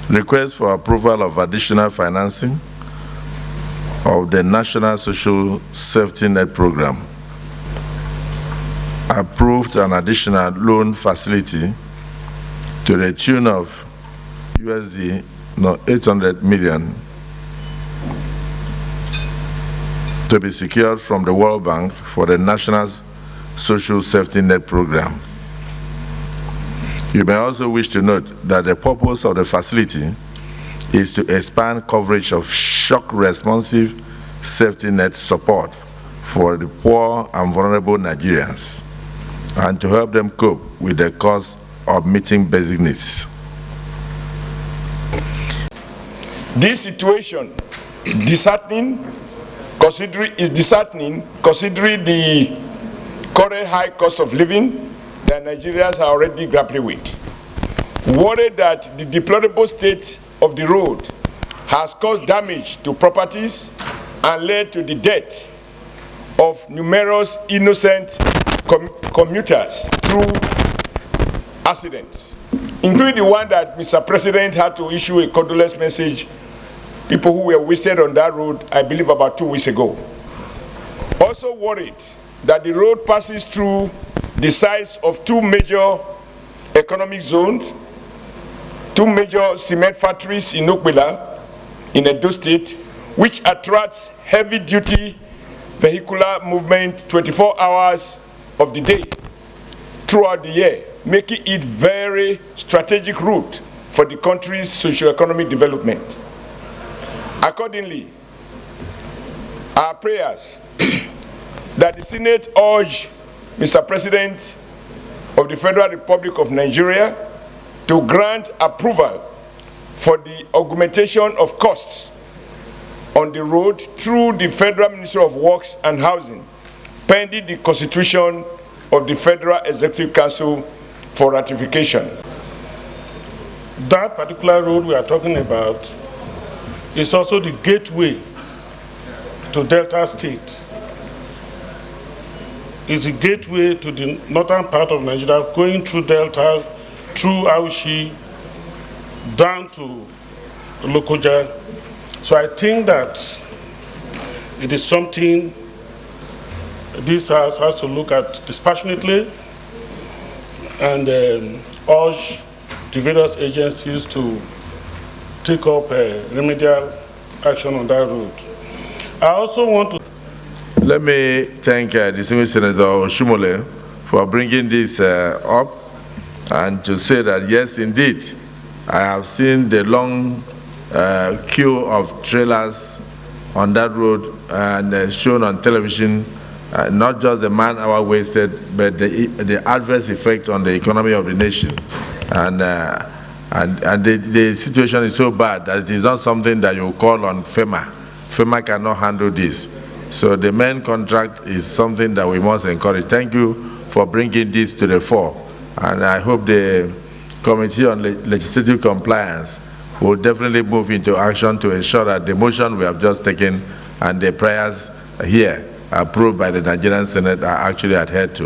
Request for approval of additional financing of the National Social Safety Net Program. Approved an additional loan facility to the tune of USD 800 million to be secured from the World Bank for the National Social Safety Net Program. You may also wish to note that the purpose of the facility is to expand coverage of shock-responsive safety net support for the poor and vulnerable Nigerians, and to help them cope with the cost of meeting basic needs. This situation disheartening, considering the current high cost of living that Nigerians are already grappling with. Worried that the deplorable state of the road has caused damage to properties and led to the death of numerous innocent commuters through accidents, including the one that Mr. President had to issue a condolence message, people who were wasted on that road, I believe about 2 weeks ago. Also worried that the road passes through the sites of 2 major economic zones, 2 major cement factories in Okbela, in Edo State, which attracts heavy-duty vehicular movement 24 hours of the day throughout the year, making it very strategic route for the country's socio-economic development. Accordingly, our prayers that the Senate urge Mr. President of the Federal Republic of Nigeria to grant approval for the augmentation of costs on the road through the Federal Ministry of Works and Housing, pending the constitution of the Federal Executive Council for ratification. That particular road we are talking about is also the gateway to Delta State. It's a gateway to the northern part of Nigeria, going through Delta, through Aushi, down to Lokoja. So I think that it is something this House has to look at dispassionately and urge the various agencies to take up remedial action on that road. I also want to... Let me thank distinguished Senator Oshumole for bringing this up, and to say that yes, indeed, I have seen the long queue of trailers on that road and shown on television, not just the man-hour wasted, but the adverse effect on the economy of the nation. And the situation is so bad that it is not something that you call on FEMA. FEMA cannot handle this. So the main contract is something that we must encourage. Thank you for bringing this to the fore. And I hope the Committee on Legislative Compliance will definitely move into action to ensure that the motion we have just taken and the prayers here approved by the Nigerian Senate are actually adhered to.